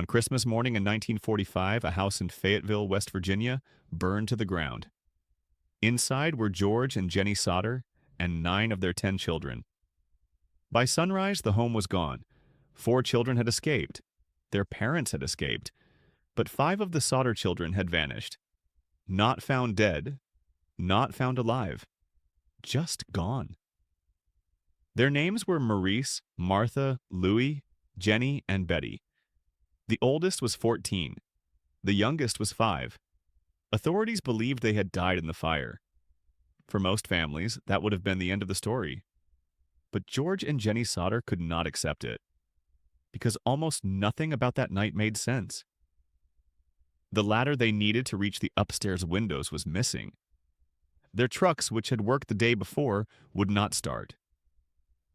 On Christmas morning in 1945, a house in Fayetteville, West Virginia, burned to the ground. Inside were George and Jenny Sodder and 9 of their 10 children. By sunrise, the home was gone. 4 children had escaped. Their parents had escaped. But 5 of the Sodder children had vanished. Not found dead, not found alive. Just gone. Their names were Maurice, Martha, Louie, Jenny, and Betty. The oldest was 14. The youngest was 5. Authorities believed they had died in the fire. For most families, that would have been the end of the story. But George and Jenny Sodder could not accept it, because almost nothing about that night made sense. The ladder they needed to reach the upstairs windows was missing. Their trucks, which had worked the day before, would not start.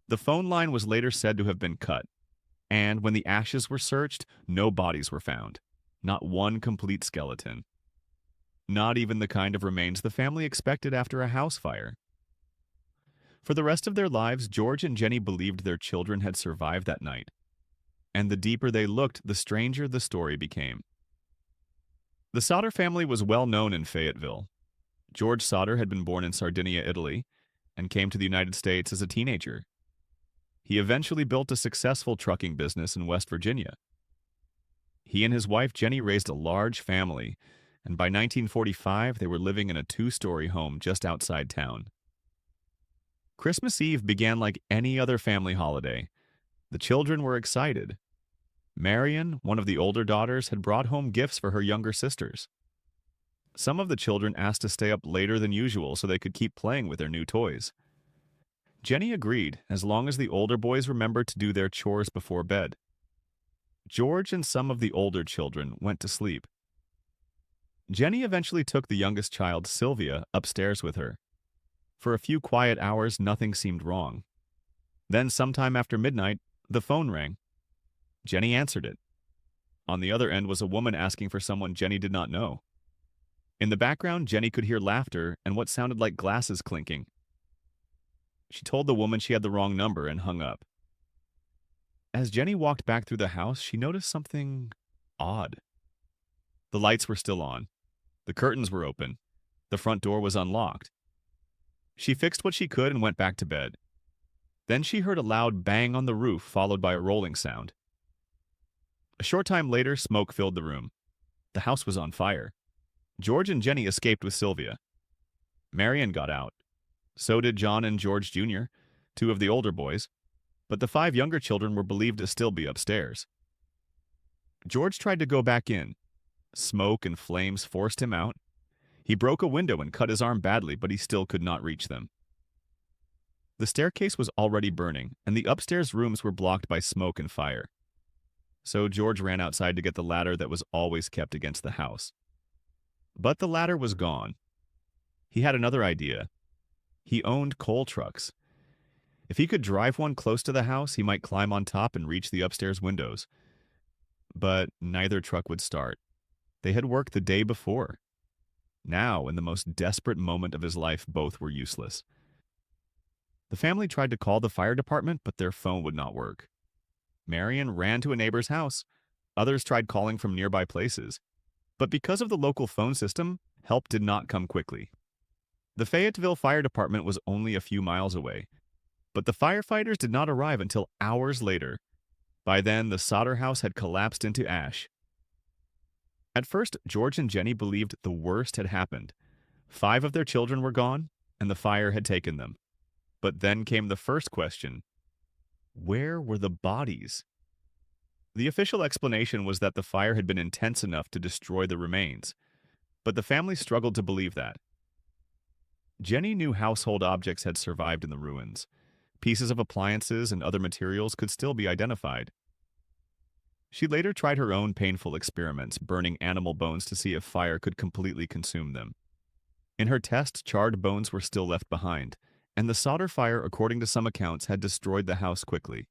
The phone line was later said to have been cut, and when the ashes were searched, no bodies were found, not one complete skeleton. Not even the kind of remains the family expected after a house fire. For the rest of their lives, George and Jenny believed their children had survived that night, and the deeper they looked, the stranger the story became. The Sodder family was well known in Fayetteville. George Sodder had been born in Sardinia, Italy, and came to the United States as a teenager. He eventually built a successful trucking business in West Virginia. He and his wife Jenny raised a large family, and by 1945 they were living in a 2-story home just outside town. Christmas Eve began like any other family holiday. The children were excited. Marion, one of the older daughters, had brought home gifts for her younger sisters. Some of the children asked to stay up later than usual so they could keep playing with their new toys. Jenny agreed, as long as the older boys remembered to do their chores before bed. George and some of the older children went to sleep. Jenny eventually took the youngest child, Sylvia, upstairs with her. For a few quiet hours, nothing seemed wrong. Then, sometime after midnight, the phone rang. Jenny answered it. On the other end was a woman asking for someone Jenny did not know. In the background, Jenny could hear laughter and what sounded like glasses clinking. She told the woman she had the wrong number and hung up. As Jenny walked back through the house, she noticed something odd. The lights were still on. The curtains were open. The front door was unlocked. She fixed what she could and went back to bed. Then she heard a loud bang on the roof, followed by a rolling sound. A short time later, smoke filled the room. The house was on fire. George and Jenny escaped with Sylvia. Marion got out. So did John and George Jr., 2 of the older boys, but the 5 younger children were believed to still be upstairs. George tried to go back in. Smoke and flames forced him out. He broke a window and cut his arm badly, but he still could not reach them. The staircase was already burning, and the upstairs rooms were blocked by smoke and fire. So George ran outside to get the ladder that was always kept against the house. But the ladder was gone. He had another idea. He owned coal trucks. If he could drive one close to the house, he might climb on top and reach the upstairs windows. But neither truck would start. They had worked the day before. Now, in the most desperate moment of his life, both were useless. The family tried to call the fire department, but their phone would not work. Marion ran to a neighbor's house. Others tried calling from nearby places. But because of the local phone system, help did not come quickly. The Fayetteville Fire Department was only a few miles away, but the firefighters did not arrive until hours later. By then, the Sodder house had collapsed into ash. At first, George and Jenny believed the worst had happened. 5 of their children were gone, and the fire had taken them. But then came the first question. Where were the bodies? The official explanation was that the fire had been intense enough to destroy the remains, but the family struggled to believe that. Jenny knew household objects had survived in the ruins. Pieces of appliances and other materials could still be identified. She later tried her own painful experiments, burning animal bones to see if fire could completely consume them. In her test, charred bones were still left behind, and the Sodder fire, according to some accounts, had destroyed the house quickly.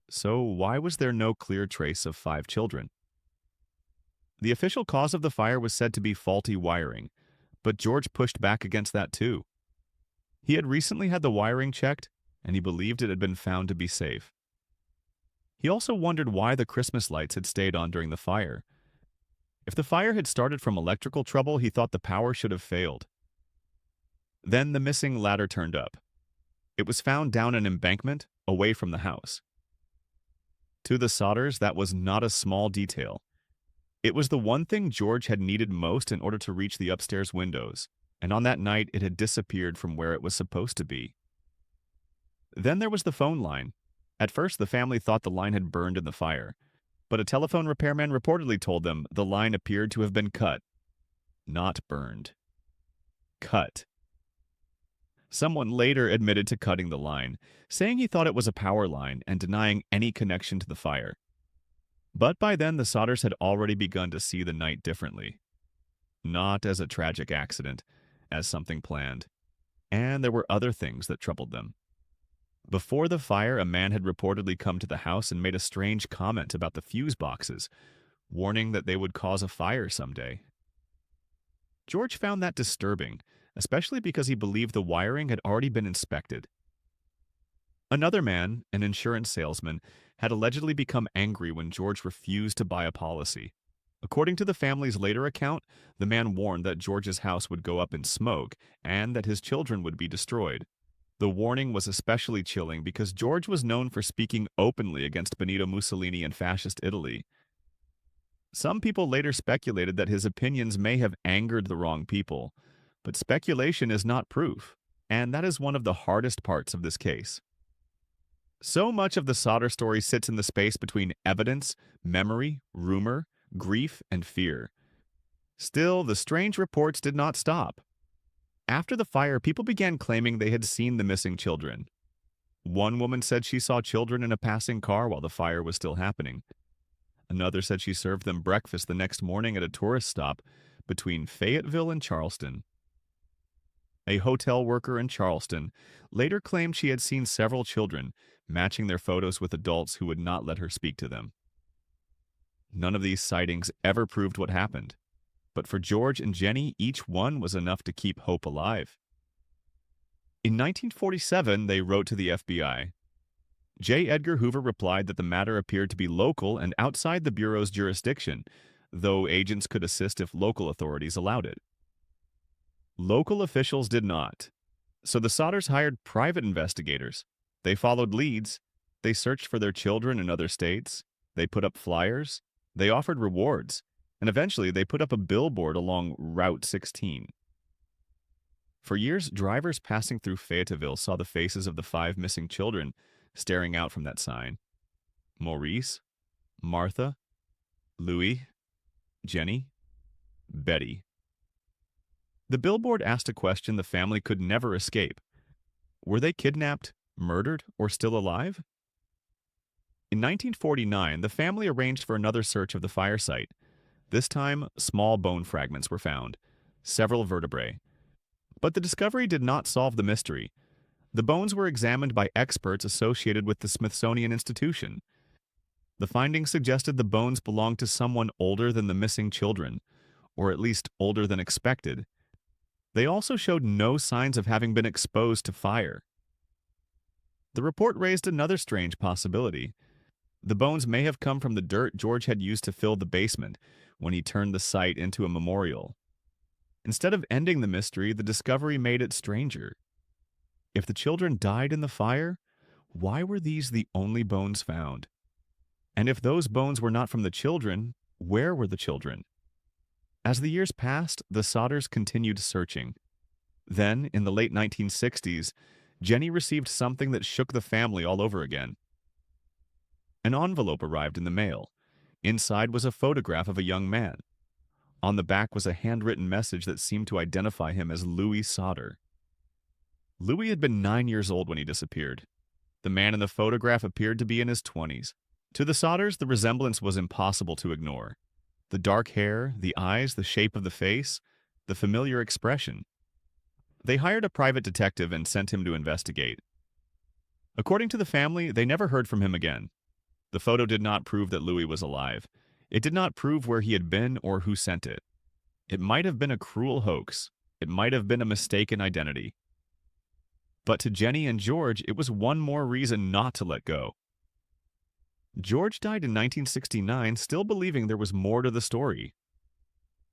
So why was there no clear trace of 5 children? The official cause of the fire was said to be faulty wiring, but George pushed back against that too. He had recently had the wiring checked, and he believed it had been found to be safe. He also wondered why the Christmas lights had stayed on during the fire. If the fire had started from electrical trouble, he thought the power should have failed. Then the missing ladder turned up. It was found down an embankment away from the house. To the Sodders, that was not a small detail. It was the one thing George had needed most in order to reach the upstairs windows, and on that night it had disappeared from where it was supposed to be. Then there was the phone line. At first, the family thought the line had burned in the fire, but a telephone repairman reportedly told them the line appeared to have been cut. Not burned. Cut. Someone later admitted to cutting the line, saying he thought it was a power line and denying any connection to the fire. But by then, the Sodders had already begun to see the night differently. Not as a tragic accident, as something planned. And there were other things that troubled them. Before the fire, a man had reportedly come to the house and made a strange comment about the fuse boxes, warning that they would cause a fire someday. George found that disturbing, especially because he believed the wiring had already been inspected. Another man, an insurance salesman, had allegedly become angry when George refused to buy a policy. According to the family's later account, the man warned that George's house would go up in smoke and that his children would be destroyed. The warning was especially chilling because George was known for speaking openly against Benito Mussolini and fascist Italy. Some people later speculated that his opinions may have angered the wrong people, but speculation is not proof, and that is one of the hardest parts of this case. So much of the Sodder story sits in the space between evidence, memory, rumor, grief, and fear. Still, the strange reports did not stop. After the fire, people began claiming they had seen the missing children. One woman said she saw children in a passing car while the fire was still happening. Another said she served them breakfast the next morning at a tourist stop between Fayetteville and Charleston. A hotel worker in Charleston later claimed she had seen several children, matching their photos with adults who would not let her speak to them. None of these sightings ever proved what happened, but for George and Jenny, each one was enough to keep hope alive. In 1947, they wrote to the FBI. J. Edgar Hoover replied that the matter appeared to be local and outside the Bureau's jurisdiction, though agents could assist if local authorities allowed it. Local officials did not, so the Sodders hired private investigators. They followed leads, they searched for their children in other states, they put up flyers, they offered rewards, and eventually they put up a billboard along Route 16. For years, drivers passing through Fayetteville saw the faces of the 5 missing children staring out from that sign. Maurice, Martha, Louis, Jenny, Betty. The billboard asked a question the family could never escape. Were they kidnapped, murdered, or still alive? In 1949, the family arranged for another search of the fire site. This time, small bone fragments were found, several vertebrae. But the discovery did not solve the mystery. The bones were examined by experts associated with the Smithsonian Institution. The findings suggested the bones belonged to someone older than the missing children, or at least older than expected. They also showed no signs of having been exposed to fire. The report raised another strange possibility. The bones may have come from the dirt George had used to fill the basement when he turned the site into a memorial. Instead of ending the mystery, the discovery made it stranger. If the children died in the fire, why were these the only bones found? And if those bones were not from the children, where were the children? As the years passed, the Sodders continued searching. Then, in the late 1960s, Jenny received something that shook the family all over again. An envelope arrived in the mail. Inside was a photograph of a young man. On the back was a handwritten message that seemed to identify him as Louis Sodder. Louis had been 9 years old when he disappeared. The man in the photograph appeared to be in his 20s. To the Sodders, the resemblance was impossible to ignore. The dark hair, the eyes, the shape of the face, the familiar expression. They hired a private detective and sent him to investigate. According to the family, they never heard from him again. The photo did not prove that Louis was alive. It did not prove where he had been or who sent it. It might have been a cruel hoax. It might have been a mistaken identity. But to Jenny and George, it was one more reason not to let go. George died in 1969, still believing there was more to the story.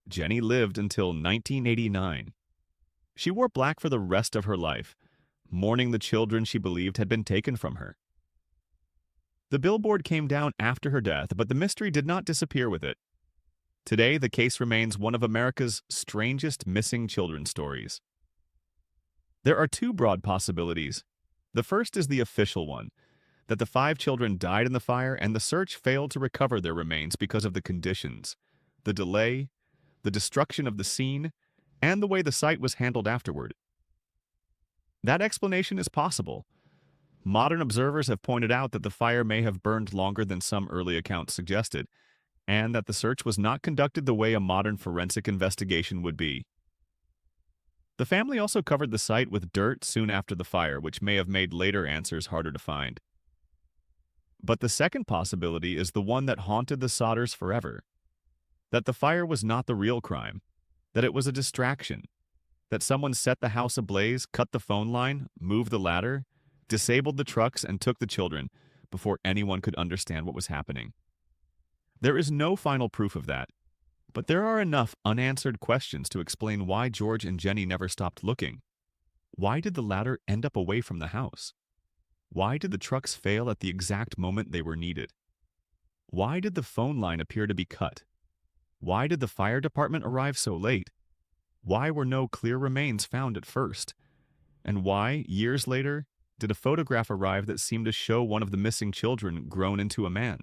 Jenny lived until 1989. She wore black for the rest of her life, mourning the children she believed had been taken from her. The billboard came down after her death, but the mystery did not disappear with it. Today, the case remains one of America's strangest missing children stories. There are two broad possibilities. The first is the official one, that the 5 children died in the fire and the search failed to recover their remains because of the conditions, the delay, the destruction of the scene, and the way the site was handled afterward. That explanation is possible. Modern observers have pointed out that the fire may have burned longer than some early accounts suggested, and that the search was not conducted the way a modern forensic investigation would be. The family also covered the site with dirt soon after the fire, which may have made later answers harder to find. But the second possibility is the one that haunted the Sodders forever. That the fire was not the real crime, that it was a distraction, that someone set the house ablaze, cut the phone line, moved the ladder, disabled the trucks, and took the children before anyone could understand what was happening. There is no final proof of that, but there are enough unanswered questions to explain why George and Jenny never stopped looking. Why did the ladder end up away from the house? Why did the trucks fail at the exact moment they were needed? Why did the phone line appear to be cut? Why did the fire department arrive so late? Why were no clear remains found at first? And why, years later, did a photograph arrive that seemed to show one of the missing children grown into a man?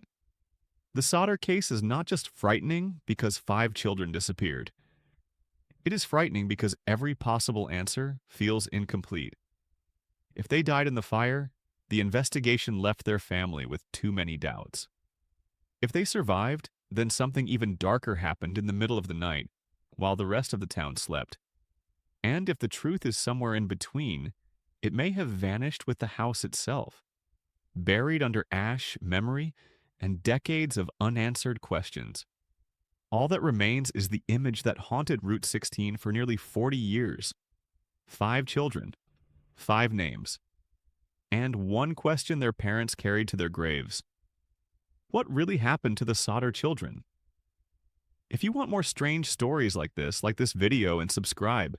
The Sodder case is not just frightening because 5 children disappeared. It is frightening because every possible answer feels incomplete. If they died in the fire, the investigation left their family with too many doubts. If they survived, then something even darker happened in the middle of the night, while the rest of the town slept. And if the truth is somewhere in between, it may have vanished with the house itself, buried under ash, memory, and decades of unanswered questions. All that remains is the image that haunted Route 16 for nearly 40 years. 5 children, 5 names, and one question their parents carried to their graves. What really happened to the Sodder children? If you want more strange stories like this video and subscribe.